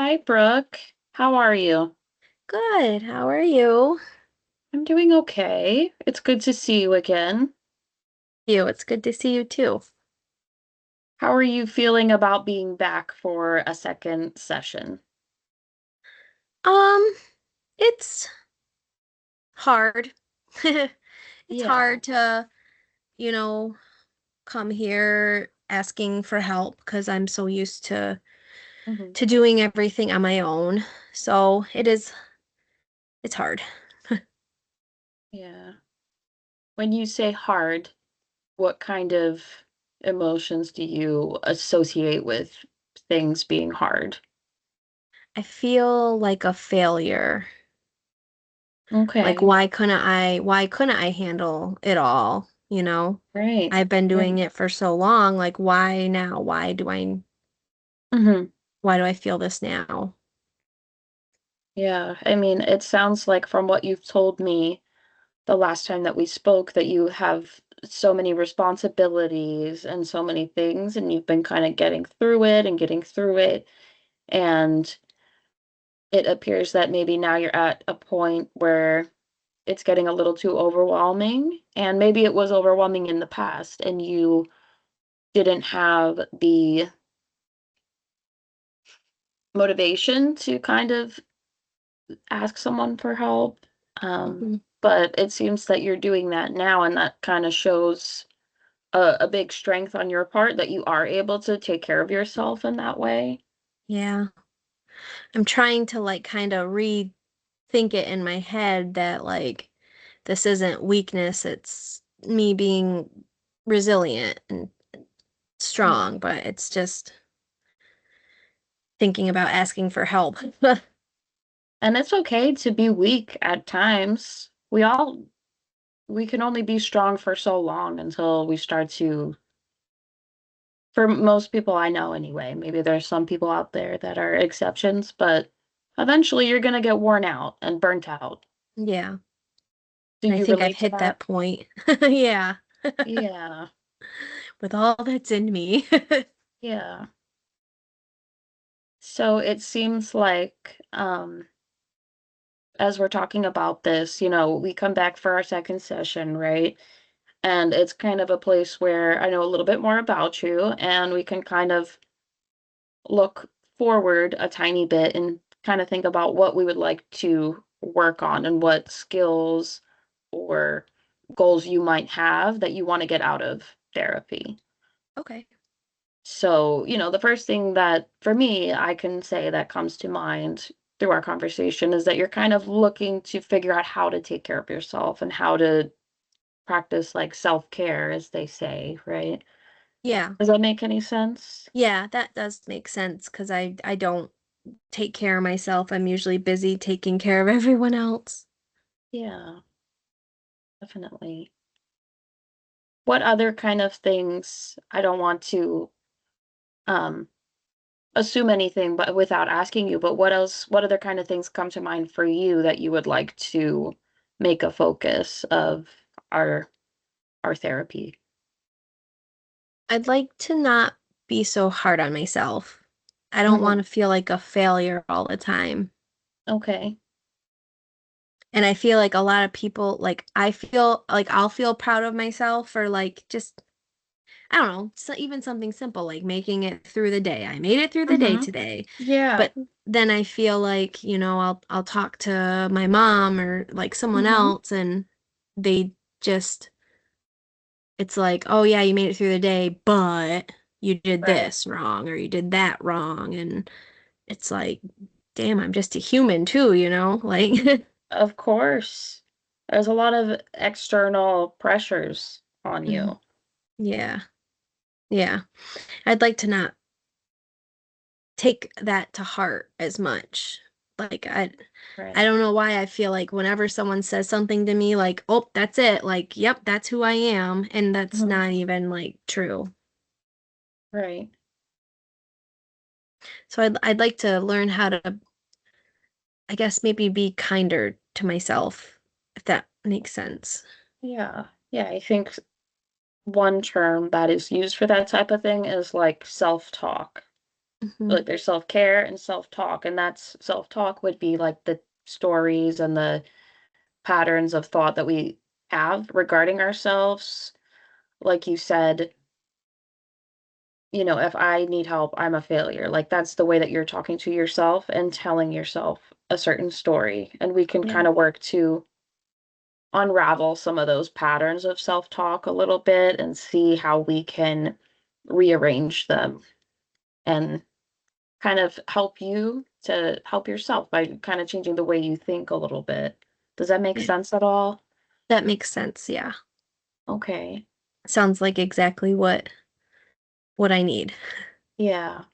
Hi, Brooke. How are you? Good. How are you? I'm doing okay. It's good to see you again. It's good to see you too. How are you feeling about being back for a second session? Um, it's hard. It's Yeah. hard to, you know, come here asking for help because I'm so used Hmm. to doing everything on my own. So it's hard. Yeah. When you say hard, what kind of emotions do you associate with things being hard? I feel like a failure. Like Okay. why couldn't I handle it all, you know? Right. I've been doing Right. it for so long, like why now? Hmm. Why do I feel this now? Yeah. I mean, it sounds like from what you've told me the last time that we spoke that you have so many responsibilities and so many things, and you've been kind of getting through it and getting through it. And it appears that maybe now you're at a point where it's getting a little too overwhelming. And maybe it was overwhelming in the past, and you didn't have the motivation to kind of ask someone for help. Um, Mhm. but it seems that you're doing that now, and that kind of shows a big strength on your part that you are able to take care of yourself in that way. Yeah. I'm trying to like kind of rethink it in my head that like this isn't weakness, it's me being resilient and Yeah. strong, but it's just thinking about asking for help. And it's okay to be weak at times. We can only be strong for so long until we start to, for most people I know anyway, maybe there's some people out there that are exceptions, but eventually you're going to get worn out and burnt out. Yeah. Do And I you think I've relate to hit that? that point. Yeah. Yeah. With all that's in me. Yeah. So it seems like, as we're talking about this, we come back for our second session, right? And it's kind of a place where I know a little bit more about you, and we can kind of look forward a tiny bit and kind of think about what we would like to work on and what skills or goals you might have that you want to get out of therapy. Okay. So, the first thing that for me, I can say that comes to mind through our conversation is that you're kind of looking to figure out how to take care of yourself and how to practice like self-care, as they say, right? Yeah. Does that make any sense? Yeah, that does make sense because I don't take care of myself. I'm usually busy taking care of everyone else. Yeah, definitely. What other kind of things, I don't want to um assume anything but without asking you, but what other kind of things come to mind for you that you would like to make a focus of our our therapy? I'd like to not be so hard on myself. I don't want Mhm. to feel like a failure all the time. Okay. And I feel like a lot of people, like, I feel like I'll feel proud of myself for, like, just, I don't know, so even something simple like making it through the day. I made it through the day Mhm. today. Yeah. But then I feel like, I'll talk to my mom or like someone Mhm. else and they just, it's like, oh yeah, you made it through the day, but you did Right. this wrong or you did that wrong. And it's like, damn, I'm just a human too, you know? Like, Of course. There's a lot of external pressures on Mhm. you. Yeah, yeah. I'd like to not take that to heart as much. Like, I Right. don't know why I feel like whenever someone says something to me, like, oh, that's it. Like, yep, that's who I am. And that's Mhm. not even like true. Right. So I'd like to learn how to, I guess, maybe be kinder to myself, if that makes sense. Yeah. Yeah, I think one term that is used for that type of thing is like self-talk. Mhm. Like there's self-care and self-talk, and that's self-talk would be like the stories and the patterns of thought that we have regarding ourselves. Like you said, if I need help, I'm a failure. Like that's the way that you're talking to yourself and telling yourself a certain story. And we can Yeah. kind of work to unravel some of those patterns of self-talk a little bit and see how we can rearrange them and kind of help you to help yourself by kind of changing the way you think a little bit. Does that make Yeah. sense at all? That makes sense. Yeah. Okay. Sounds like exactly what I need. Yeah.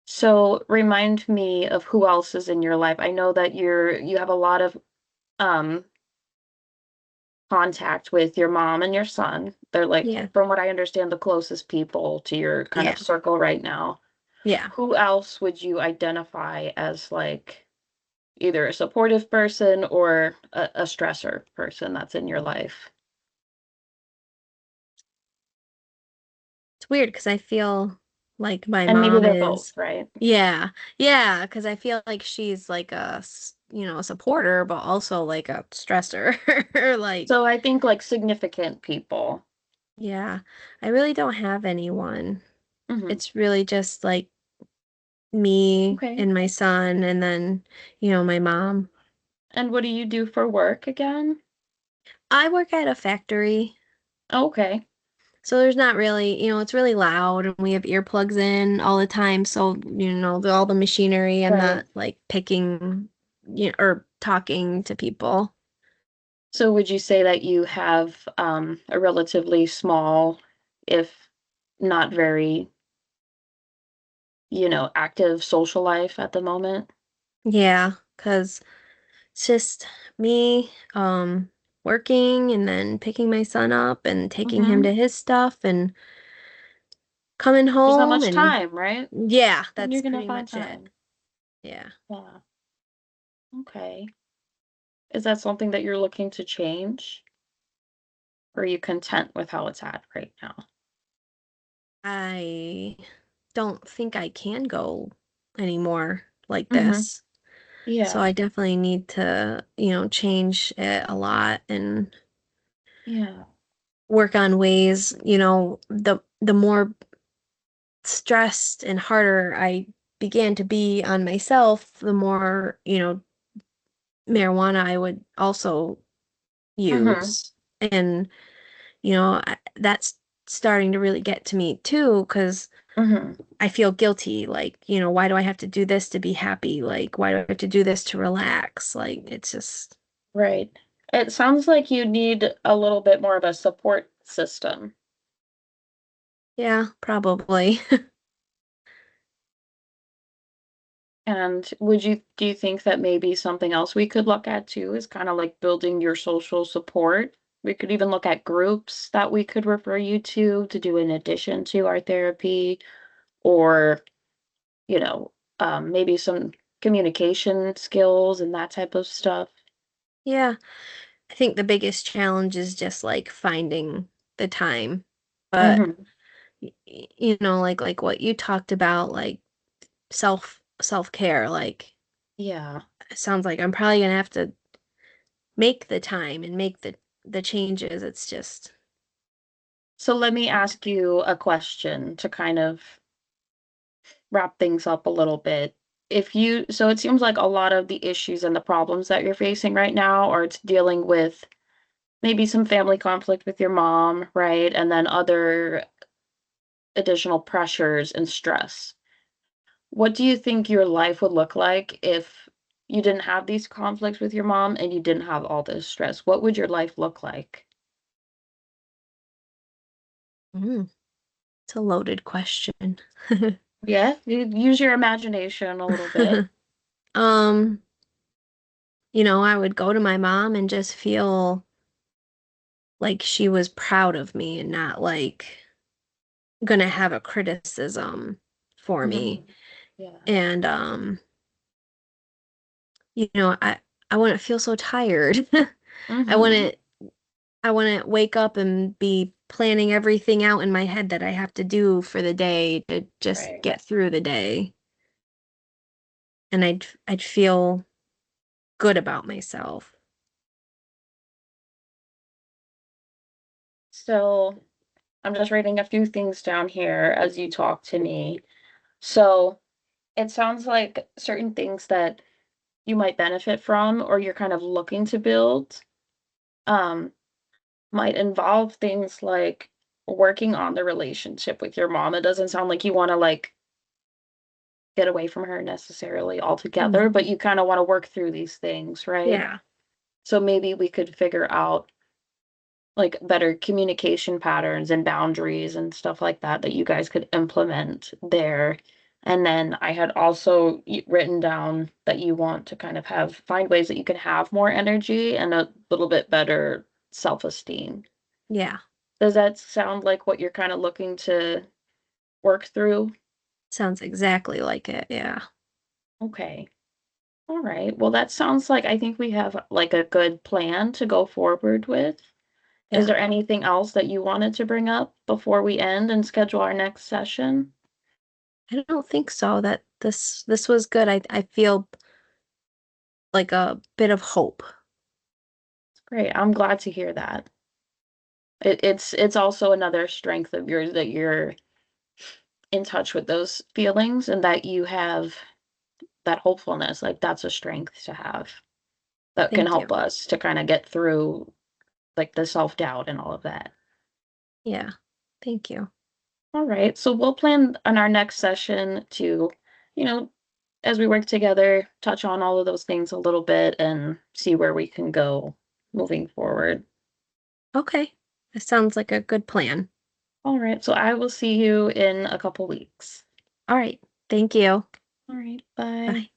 So remind me of who else is in your life. I know that you have a lot of um contact with your mom and your son. They're like, Yeah. from what I understand, the closest people to your kind Yeah. of circle right now. Yeah. Who else would you identify as like either a supportive person or a stressor person that's in your life? It's weird because I feel like my And maybe mom they're both, is, right? yeah, yeah, because I feel like she's like a supporter, but also like a stressor. Like, So I think like significant people. yeah, I really don't have anyone. Hmm. It's really just like me Okay. and my son, and then, my mom. And what do you do for work again? I work at a factory. Okay. So there's not really, it's really loud and we have earplugs in all the time. So, all the machinery, I'm Right. not like picking, or talking to people. So would you say that you have a relatively small, if not very, active social life at the moment? Yeah, because it's just me, working and then picking my son up and taking him Hmm. to his stuff and coming There's not home. much And time, right? yeah, When you're that's gonna pretty find much it. time. Yeah. Yeah. Okay. Is that something that you're looking to change? Or are you content with how it's at right now? I don't think I can go anymore like Hmm. this. So Yeah. I definitely need to, change it a lot and Yeah. work on ways, the more stressed and harder I began to be on myself, the more, marijuana I would also Hmm. use. And, that's starting to really get to me too, because Hmm. I feel guilty. Like, why do I have to do this to be happy? Like, why do I have to do this to relax? Like, it's just, Right. It sounds like you need a little bit more of a support system. yeah, probably. And do you think that maybe something else we could look at too is kind of like building your social support? We could even look at groups that we could refer you to do in addition to our therapy, or, you know, maybe some communication skills and that type of stuff. Yeah. I think the biggest challenge is just like finding the time. But Hmm. like what you talked about, like self-care, like Yeah. it sounds like I'm probably gonna have to make the time and make the changes. It's just, So let me ask you a question to kind of wrap things up a little bit. So it seems like a lot of the issues and the problems that you're facing right now are it's dealing with maybe some family conflict with your mom, right? And then other additional pressures and stress. What do you think your life would look like if you didn't have these conflicts with your mom and you didn't have all this stress? What would your life look like? mm, it's a loaded question. Yeah, you use your imagination a little bit. um I would go to my mom and just feel like she was proud of me and not like gonna have a criticism for me. Mhm. Yeah. And I wouldn't feel so tired. I Mhm. wouldn't I want to wake up and be planning everything out in my head that I have to do for the day to just Right. get through the day. And I'd feel good about myself. So I'm just writing a few things down here as you talk to me. So it sounds like certain things that you might benefit from or you're kind of looking to build um, might involve things like working on the relationship with your mom. It doesn't sound like you want to like get away from her necessarily altogether, Mm. but you kind of want to work through these things, right? Yeah. So maybe we could figure out like better communication patterns and boundaries and stuff like that that you guys could implement there. And then I had also written down that you want to kind of have find ways that you can have more energy and a little bit better self-esteem. Yeah. Does that sound like what you're kind of looking to work through? Sounds exactly like it. Yeah. Okay. All right. Well, that sounds like I think we have like a good plan to go forward with. Is Yeah. there anything else that you wanted to bring up before we end and schedule our next session? I don't think so. That this was good. I feel like a bit of hope. Great. I'm glad to hear that. It's also another strength of yours that you're in touch with those feelings and that you have that hopefulness. Like that's a strength to have that can Thank you. help us to kind of get through like the self-doubt and all of that. Yeah. Thank you. All right. So we'll plan on our next session to, you know, as we work together, touch on all of those things a little bit and see where we can go moving forward. Okay. That sounds like a good plan. All right. So I will see you in a couple weeks. All right. Thank you. All right. Bye. Bye.